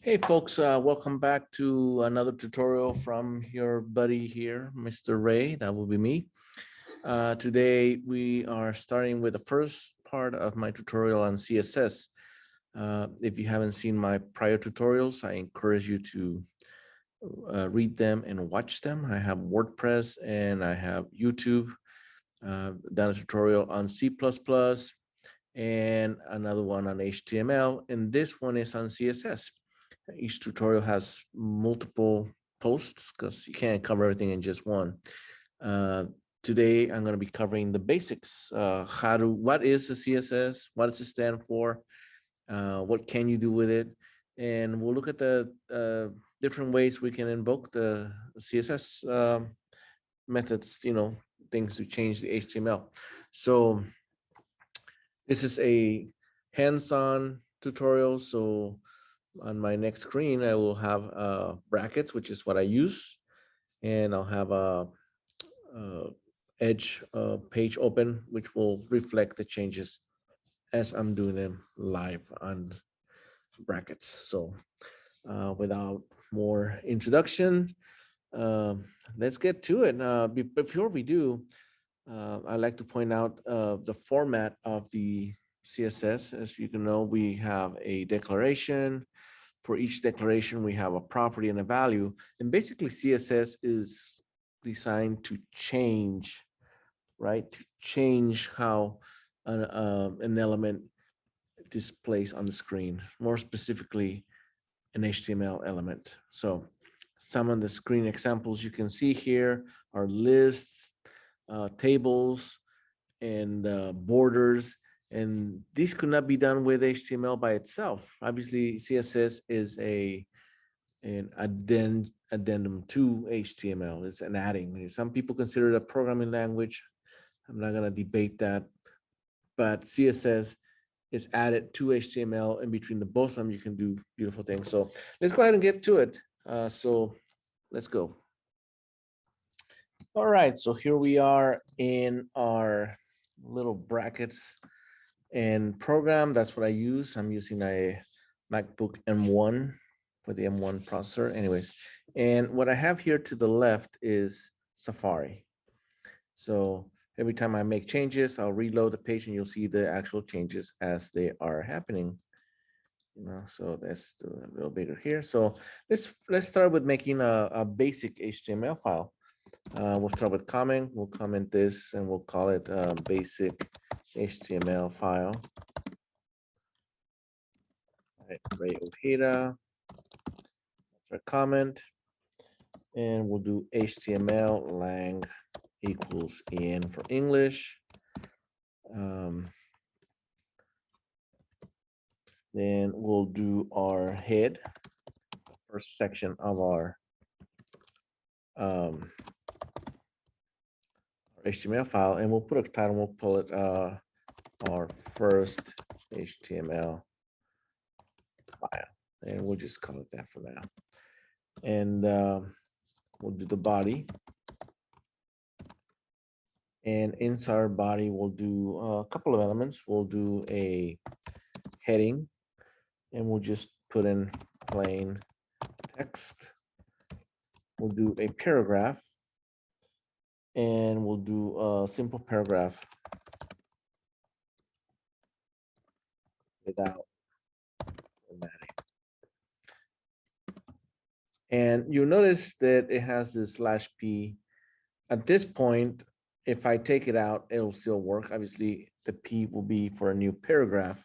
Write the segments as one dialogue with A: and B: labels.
A: Hey folks, welcome back to another tutorial from your buddy here, Mr. Ray. That will be me. Today we are starting with the first part of my tutorial on CSS. If you haven't seen my prior tutorials, I encourage you to read them and watch them. I have WordPress and I have YouTube. Done a tutorial on C++ and another one on HTML, and this one is on CSS. Each tutorial has multiple posts because you can't cover everything in just one. Today, I'm going to be covering the basics. What is a CSS? What does it stand for? What can you do with it? And we'll look at the different ways we can invoke the CSS methods, things to change the HTML. So this is a hands-on tutorial. So on my next screen, I will have brackets, which is what I use. And I'll have a edge page open, which will reflect the changes as I'm doing them live on brackets. So without more introduction, let's get to it. Before we do, I'd like to point out the format of the CSS. As you can know, we have a declaration. For each declaration, we have a property and a value. And basically, CSS is designed to change, right? To change how an element displays on the screen, more specifically, an HTML element. So some of the screen examples you can see here are lists, tables, and borders, and these could not be done with HTML by itself. Obviously, CSS is an addendum to HTML. It's an adding. Some people consider it a programming language. I'm not going to debate that, but CSS is added to HTML, and between the both of them, you can do beautiful things. So let's go ahead and get to it. So let's go. All right, so here we are in our little brackets and program. That's what I use. I'm using a MacBook M1 for the M1 processor. Anyways, and what I have here to the left is Safari. So every time I make changes, I'll reload the page and you'll see the actual changes as they are happening. So that's a little bigger here. So let's start with making a basic HTML file. We'll start with comment. We'll comment this and we'll call it basic HTML file. All right, Ray Ojeda for comment. And we'll do HTML lang equals en for English. Then we'll do our head, first section of our HTML file, and we'll put a title. We'll pull it our first HTML file, and we'll just call it that for now. And we'll do the body, and inside our body we'll do a couple of elements. We'll do a heading, and we'll just put in plain text. We'll do a paragraph, and we'll do a simple paragraph without formatting. And you'll notice that it has this /p. At this point, if I take it out, it'll still work. Obviously, the P will be for a new paragraph.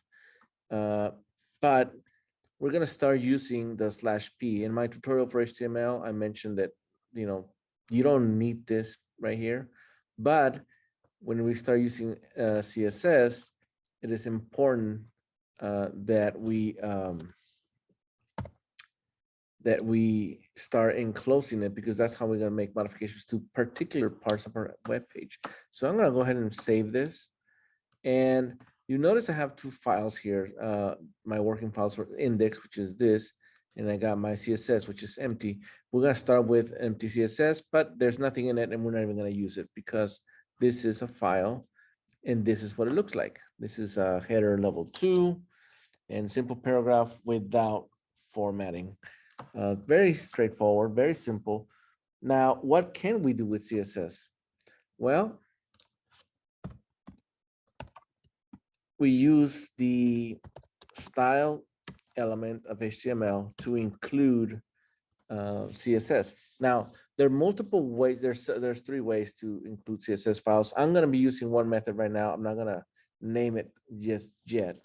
A: But we're going to start using the /p. In my tutorial for HTML, I mentioned that, you don't need this right here. But when we start using CSS, it is important that we start enclosing it, because that's how we're going to make modifications to particular parts of our web page. So I'm going to go ahead and save this. And you notice I have two files here. My working files for index, which is this, and I got my CSS, which is empty. We're going to start with empty CSS, but there's nothing in it, and we're not even going to use it because this is a file, and this is what it looks like. This is a header level 2 and simple paragraph without formatting. Very straightforward, very simple. Now, what can we do with CSS? Well, we use the style element of HTML to include CSS. Now, there are multiple ways. There's three ways to include CSS files. I'm going to be using one method right now. I'm not going to name it just yet.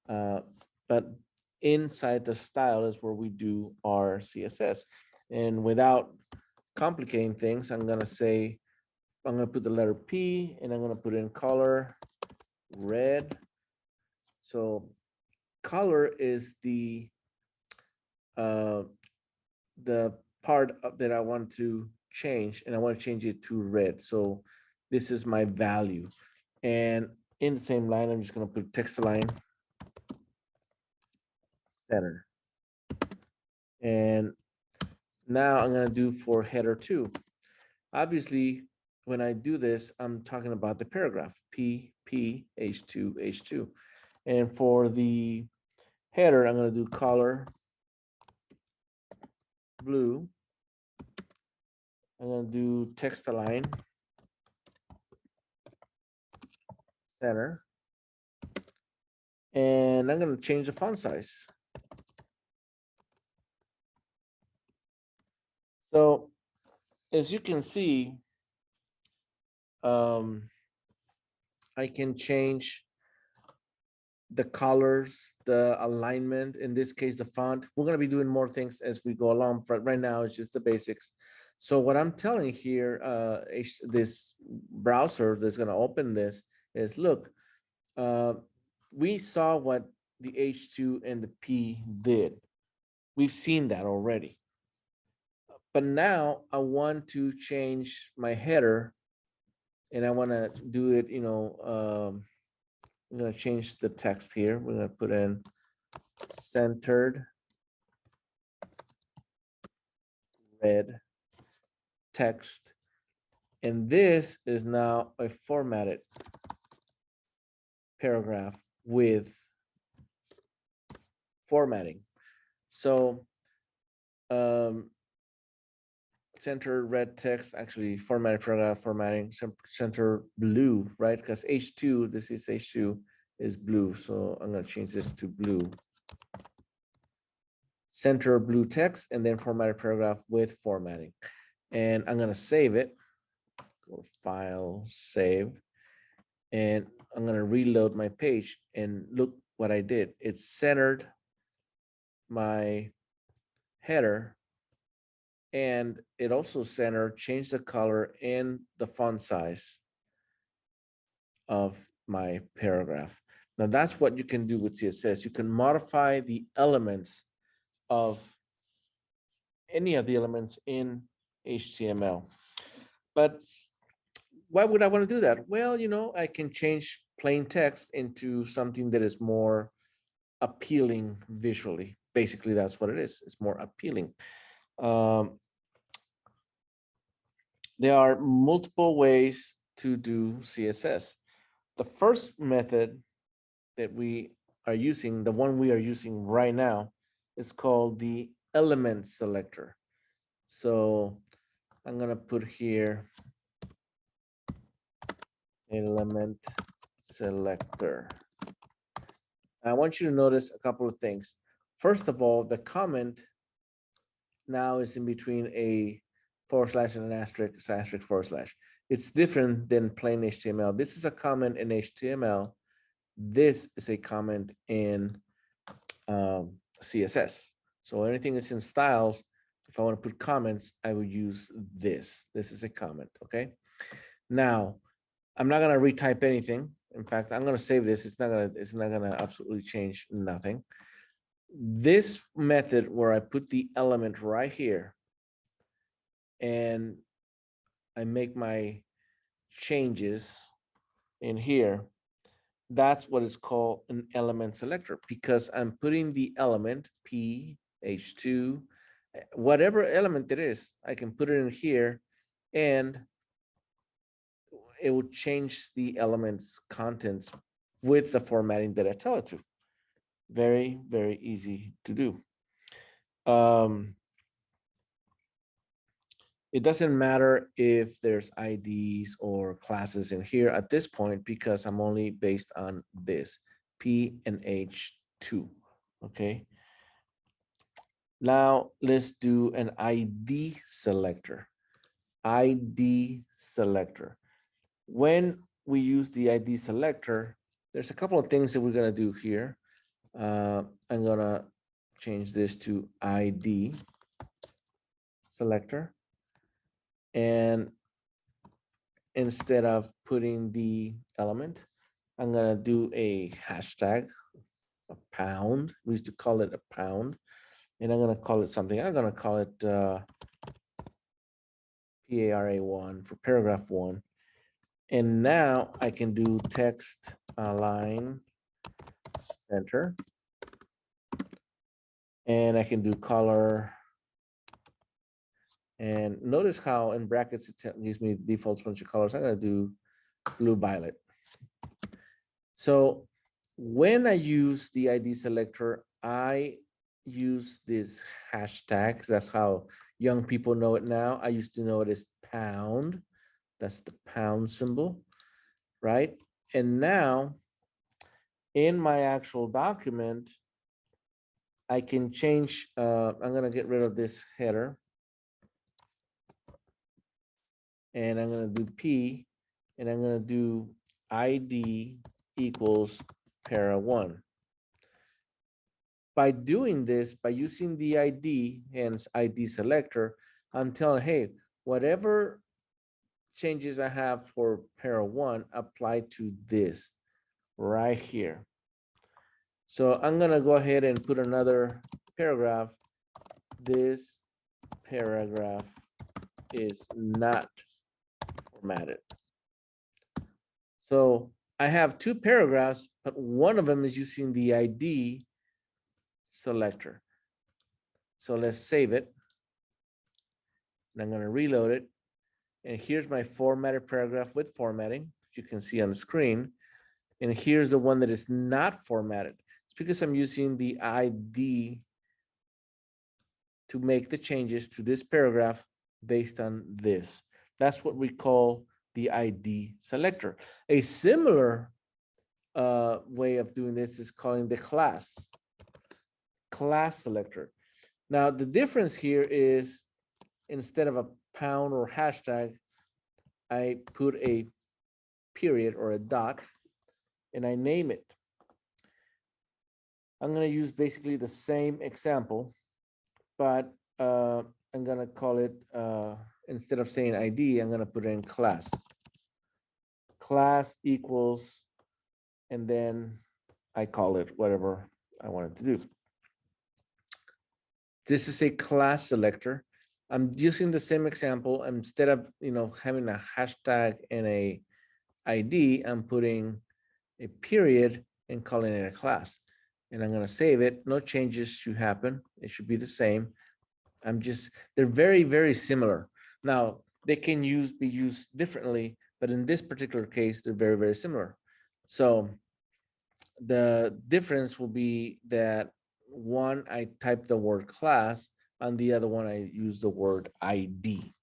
A: But inside the style is where we do our CSS. And without complicating things, I'm going to put the letter P and I'm going to put in color red. So color is the part that I want to change, and I want to change it to red. So this is my value. And in the same line, I'm just going to put text align center. And now I'm going to do for header 2. Obviously, when I do this, I'm talking about the paragraph P, P, H2, H2. And for the header, I'm going to do color blue. I'm going to do text align center. And I'm going to change the font size. So as you can see, I can change the colors, the alignment, in this case, the font. We're going to be doing more things as we go along, but right now it's just the basics. So what I'm telling here, this browser that's going to open this is, look, we saw what the H2 and the P did. We've seen that already. But now I want to change my header and I want to do it, I'm going to change the text here. We're going to put in centered red text. And this is now a formatted paragraph with formatting. So center red text, actually formatted paragraph formatting, center blue, right? Because H2, this is H2 is blue. So I'm going to change this to blue. Center blue text and then formatted paragraph with formatting. And I'm going to save it. Go file, save. And I'm going to reload my page and look what I did. It's centered my header. And it also changed the color and the font size of my paragraph. Now that's what you can do with CSS. You can modify the elements of any of the elements in HTML. But why would I want to do that? Well, I can change plain text into something that is more appealing visually. Basically, that's what it is. It's more appealing. There are multiple ways to do CSS. The first method that we are using, the one we are using right now, is called the element selector. So I'm going to put here element selector. I want you to notice a couple of things. First of all, the comment now is in between a / and an asterisk / It's different than plain HTML. This is a comment in HTML. This is a comment in CSS. So anything that's in styles, if I want to put comments, I would use this. This is a comment, okay? Now, I'm not going to retype anything. In fact, I'm going to save this. It's not going to absolutely change nothing. This method where I put the element right here and I make my changes in here, that's what is called an element selector, because I'm putting the element P, H2, whatever element it is, I can put it in here and it will change the element's contents with the formatting that I tell it to. Very, very easy to do. It doesn't matter if there's IDs or classes in here at this point because I'm only based on this P and H2. Okay. Now let's do an ID selector. ID selector. When we use the ID selector, there's a couple of things that we're going to do here. I'm going to change this to ID selector. And instead of putting the element, I'm going to do a hashtag, a pound. We used to call it a pound. And I'm going to call it something. I'm going to call it PARA1 for paragraph 1. And now I can do text align center. And I can do color. And notice how in brackets it gives me the default bunch of colors. I'm going to do blue violet. So when I use the ID selector, I use this hashtag. That's how young people know it now. I used to know it as pound. That's the pound symbol, right? And now in my actual document, I can change, I'm going to get rid of this header. And I'm going to do P, and I'm going to do ID equals para1. By doing this, by using the ID, hence ID selector, I'm telling, hey, whatever changes I have for para1 apply to this right here. So I'm going to go ahead and put another paragraph. This paragraph is not formatted. So I have two paragraphs, but one of them is using the ID selector. So let's save it. And I'm going to reload it. And here's my formatted paragraph with formatting, as you can see on the screen. And here's the one that is not formatted. It's because I'm using the ID to make the changes to this paragraph based on this. That's what we call the ID selector. A similar way of doing this is calling the class selector. Now, the difference here is instead of a pound or hashtag, I put a period or a dot and I name it. I'm going to use basically the same example, but I'm going to call it, instead of saying ID, I'm going to put in class. Class equals, and then I call it whatever I want it to do. This is a class selector. I'm using the same example. Instead of having a hashtag and a ID, I'm putting a period and calling it a class. And I'm going to save it. No changes should happen. It should be the same. They're very, very similar. Now, they can be used differently, but in this particular case, they're very, very similar. So the difference will be that one, I type the word class, and the other one, I use the word ID,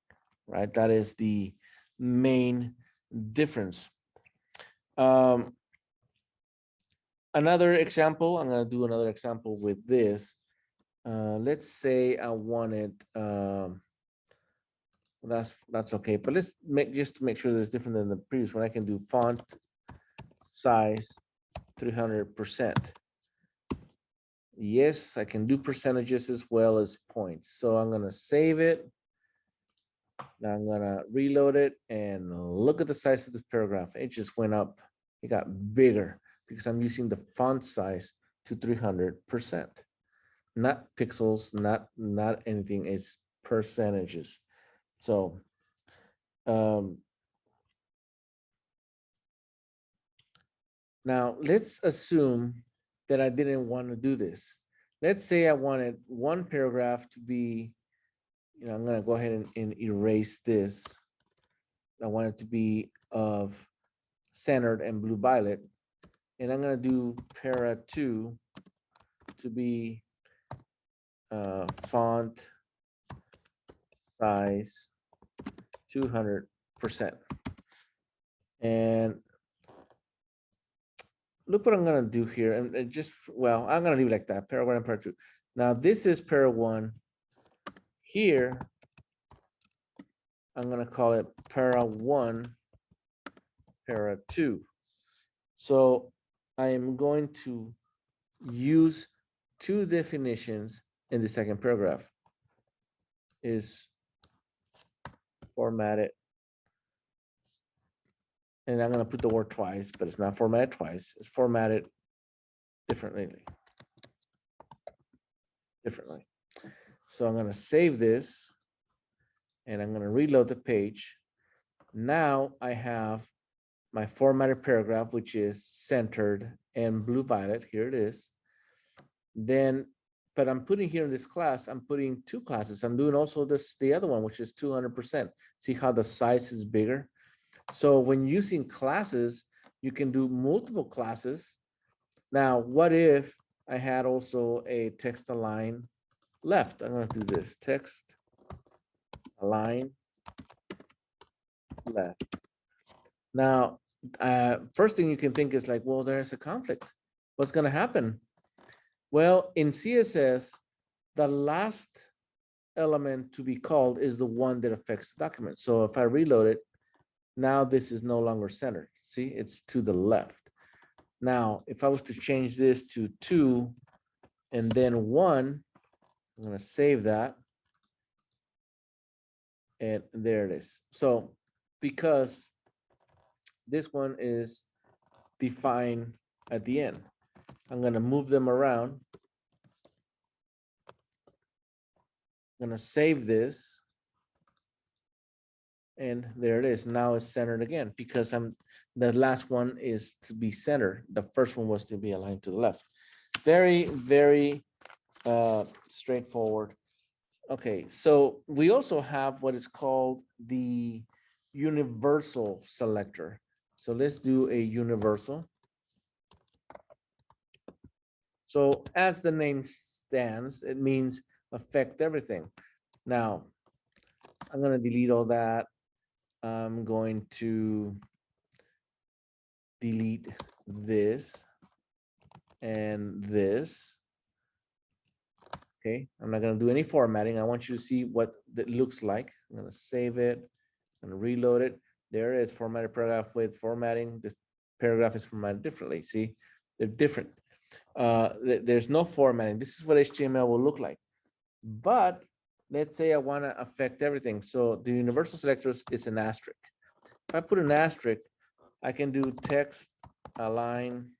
A: right? That is the main difference. Another example, I'm going to do another example with this. Let's say I wanted, that's okay, but let's just to make sure that it's different than the previous one, I can do font size 300%. Yes, I can do percentages as well as points. So I'm going to save it. Now I'm going to reload it and look at the size of this paragraph. It just went up. It got bigger because I'm using the font size to 300%. Not pixels, not anything. It's percentages. So now let's assume that I didn't want to do this. Let's say I wanted one paragraph to be, I'm going to go ahead and erase this. I want it to be of centered and blue violet. And I'm going to do para2 to be font size 200%. And look what I'm going to do here. And just, well, I'm going to leave it like that. Para 1 and para 2. Now, this is para 1. Here, I'm going to call it para 1, para 2. So I am going to use two definitions in the second paragraph. Is formatted, and I'm going to put the word twice, but it's not formatted twice. It's formatted differently. So I'm going to save this, and I'm going to reload the page. Now I have my formatted paragraph, which is centered and blue violet. Here it is. Then, but I'm putting here in this class, I'm putting two classes. I'm doing also the other one, which is 200%. See how the size is bigger? So when using classes, you can do multiple classes. Now, what if I had also a text align left? I'm going to do this, text align left. Now, first thing you can think is like, well, there's a conflict. What's going to happen? Well, in CSS, the last element to be called is the one that affects the document. So if I reload it, now this is no longer centered. See, it's to the left. Now, if I was to change this to 2 and then 1, I'm going to save that. And there it is. So because this one is defined at the end, I'm going to move them around. I'm going to save this. And there it is. Now it's centered again because the last one is to be centered. The first one was to be aligned to the left. Very, very straightforward. Okay, so we also have what is called the universal selector. So let's do a universal. So as the name stands, it means affect everything. Now, I'm going to delete all that. I'm going to delete this and this. Okay, I'm not going to do any formatting. I want you to see what that looks like. I'm going to save it and reload it. There it is, formatted paragraph with formatting. The paragraph is formatted differently. See, they're different. There's no formatting. This is what HTML will look like. But let's say I want to affect everything. So the universal selectors is an asterisk. If I put an asterisk, I can do text align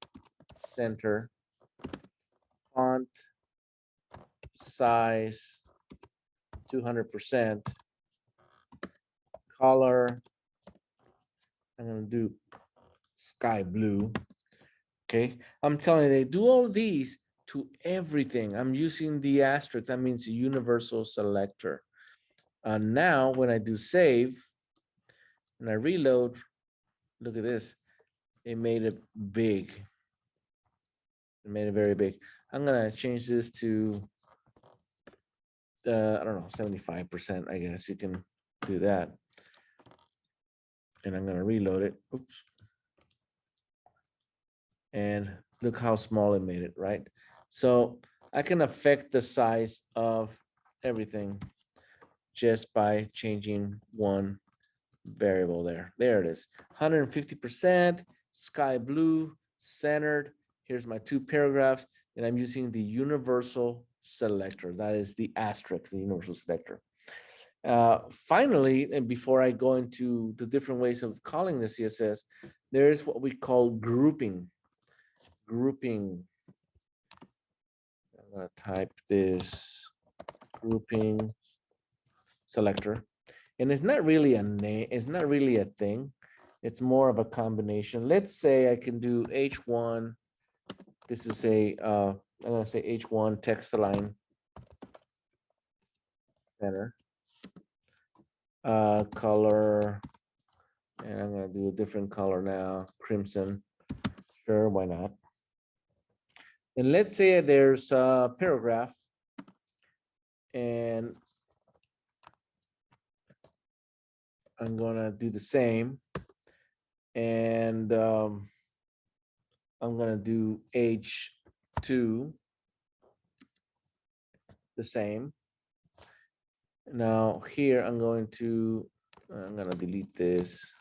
A: center font size 200%, color, I'm going to do sky blue. Okay, I'm telling you, they do all these to everything. I'm using the asterisk. That means a universal selector. Now, when I do save and I reload, look at this. It made it big. It made it very big. I'm going to change this to I don't know, 75%, I guess you can do that. And I'm going to reload it. Oops. And look how small it made it, right? So I can affect the size of everything just by changing one variable there. There it is, 150%, sky blue, centered. Here's my two paragraphs, and I'm using the universal selector. That is the asterisk, the universal selector. Finally, and before I go into the different ways of calling the CSS, there is what we call grouping. Grouping. I'm going to type this grouping selector. And it's not really a name, it's not really a thing. It's more of a combination. Let's say I can do H1. This is a, I'm going to say H1 text align center. Color, and I'm going to do a different color now, crimson. Sure, why not? And let's say there's a paragraph and I'm gonna do the same, and I'm gonna do H2 the same. Now here I'm gonna delete this,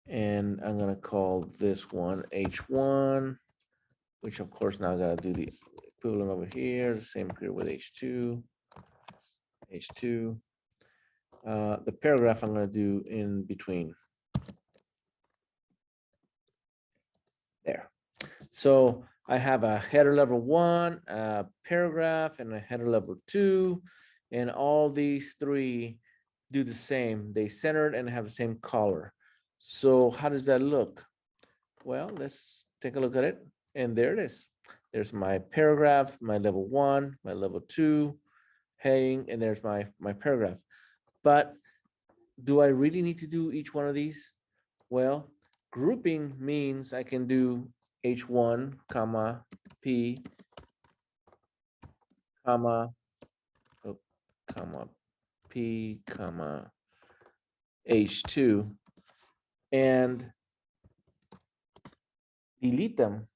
A: and I'm gonna call this one H1, which of course now I gotta do the equivalent over here. The same here with H2. The paragraph I'm gonna do in between. There. So I have a header level 1, a paragraph, and a header level 2, and all these three do the same. They centered and have the same color. So how does that look? Well, let's take a look at it. And there it is. There's my paragraph, my level 1, my level 2 heading, and there's my paragraph. But do I really need to do each one of these? Well, grouping means I can do H1, comma, P, comma, comma, P, comma, H2, and delete them,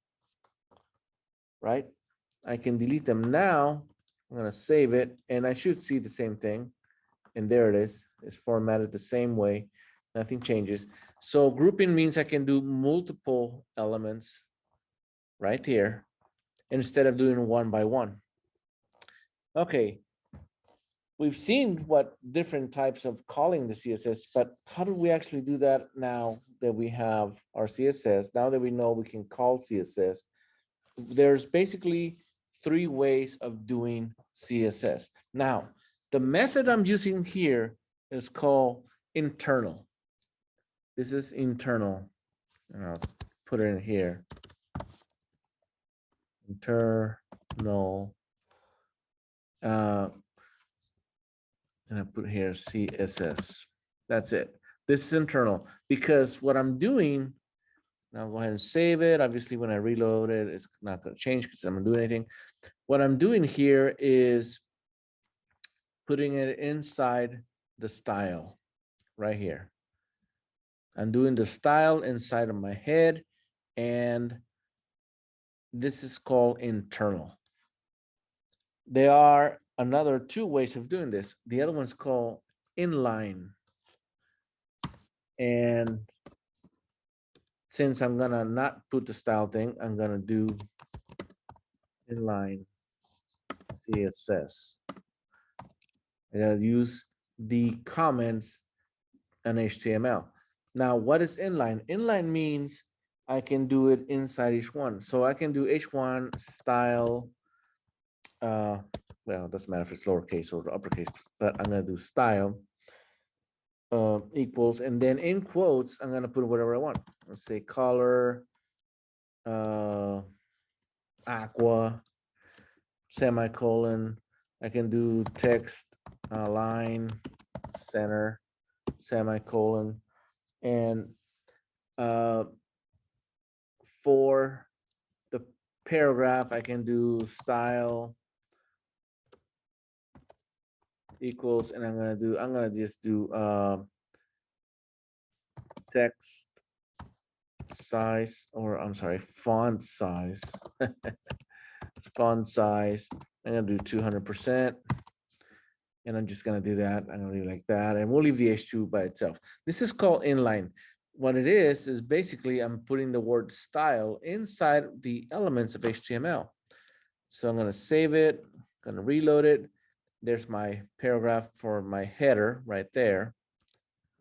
A: right? I can delete them now. I'm gonna save it, and I should see the same thing. And there it is. It's formatted the same way. Nothing changes. So grouping means I can do multiple elements right here instead of doing one by one. Okay. We've seen what different types of calling the CSS, but how do we actually do that now that we have our CSS? Now that we know we can call CSS, there's basically three ways of doing CSS. Now, the method I'm using here is called internal. This is internal, and I'll put it in here. Internal, and I put here CSS. That's it. This is internal because what I'm doing, now I'll go ahead and save it. Obviously, when I reload it, it's not going to change because I'm not doing anything. What I'm doing here is putting it inside the style right here. I'm doing the style inside of my head, and this is called internal. There are another two ways of doing this. The other one's called inline. And since I'm gonna not put the style thing, I'm gonna do inline CSS. I gotta use the comments and HTML. Now, what is inline? Inline means I can do it inside each one. So I can do H1 style. Well, it doesn't matter if it's lowercase or uppercase, but I'm gonna do style equals, and then in quotes, I'm gonna put whatever I want. Let's say color, aqua, semicolon. I can do text, line, center, semicolon, and for the paragraph, I can do style equals, and I'm gonna just do text size, or I'm sorry, font size. Font size. I'm gonna do 200%. And I'm just gonna do that. I'm gonna leave it like that, and we'll leave the H2 by itself. This is called inline. What it is basically I'm putting the word style inside the elements of HTML. So I'm gonna save it, gonna reload it. There's my paragraph for my header right there.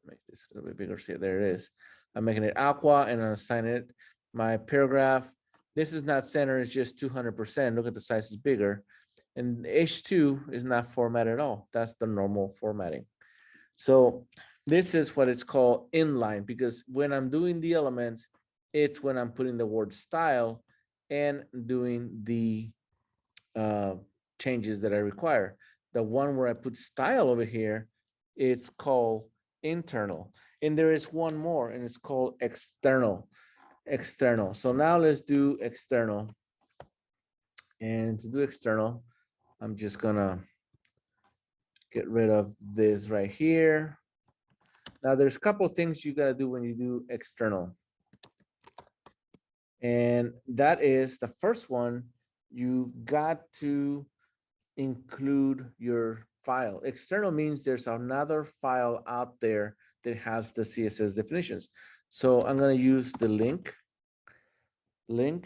A: Make this a little bit bigger. See, there it is. I'm making it aqua, and I'm assigning it my paragraph. This is not center, it's just 200%. Look at the size is bigger. And H2 is not formatted at all. That's the normal formatting. So this is what it's called inline, because when I'm doing the elements, it's when I'm putting the word style and doing the changes that I require. The one where I put style over here, it's called internal. And there is one more, and it's called external. External. So now let's do external. And to do external, I'm just gonna get rid of this right here. Now there's a couple of things you gotta do when you do external. And that is the first one, you got to include your file. External means there's another file out there that has the CSS definitions. So I'm gonna use the link, and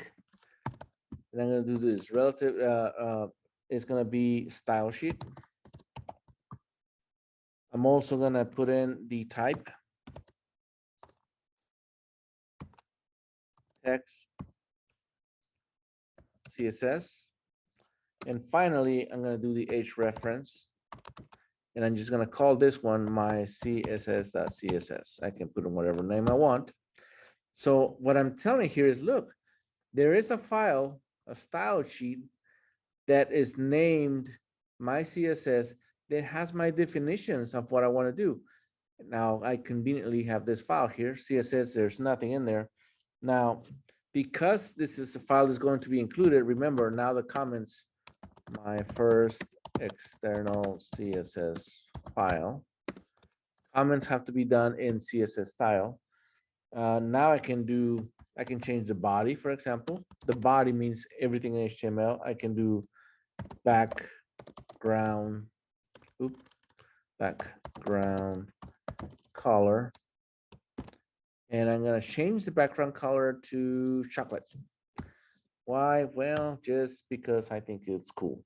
A: I'm gonna do this relative, it's gonna be style sheet. I'm also gonna put in the type, text, CSS. And finally, I'm gonna do the H reference. And I'm just gonna call this one my CSS.css. I can put in whatever name I want. So what I'm telling here is, look, there is a file, a style sheet that is named my CSS that has my definitions of what I want to do. Now I conveniently have this file here, CSS, there's nothing in there. Now, because this is a file that's going to be included, remember now the comments, my first external CSS file. Comments have to be done in CSS style. Now I can change the body, for example. The body means everything in HTML. I can do background, background color. And I'm gonna change the background color to chocolate. Why? Well, just because I think it's cool.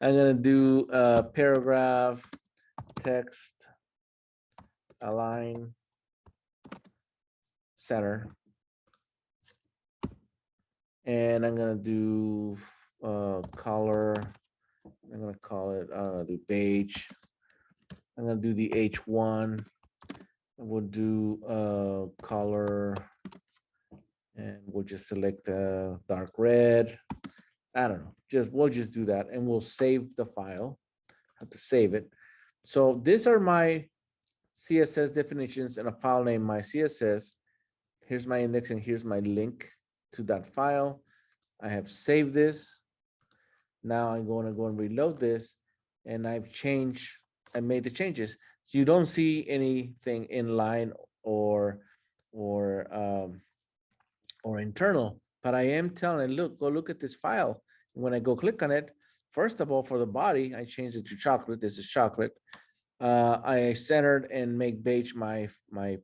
A: I'm gonna do a paragraph, text, align, center. And I'm gonna do color. I'm gonna call it the beige. I'm gonna do the H1. We'll do color, and we'll just select dark red. I don't know. We'll just do that, and we'll save the file. Have to save it. So these are my CSS definitions and a file name, my CSS. Here's my index, and here's my link to that file. I have saved this. Now I'm going to go and reload this, and I made the changes. So you don't see anything inline or internal, but I am telling, look, go look at this file. When I go click on it, first of all, for the body, I changed it to chocolate. This is chocolate. I centered and make beige my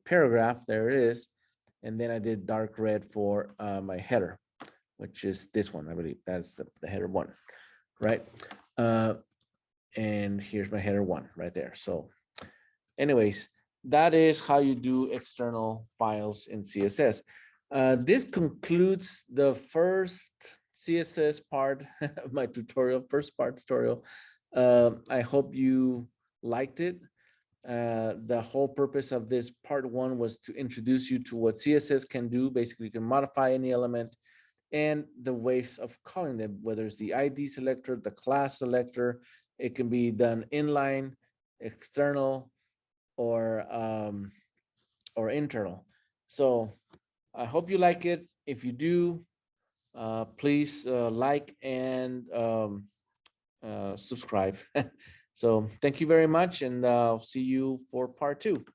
A: paragraph. There it is. And then I did dark red for my header, which is this one. I believe that's the header one, right? And here's my header one right there. So anyways, that is how you do external files in CSS. This concludes the first CSS part of my tutorial, first part tutorial. I hope you liked it. The whole purpose of this part one was to introduce you to what CSS can do. Basically, you can modify any element and the ways of calling them, whether it's the ID selector, the class selector. It can be done inline, external, or internal. So I hope you like it. If you do, please like and subscribe. So thank you very much, and I'll see you for part 2.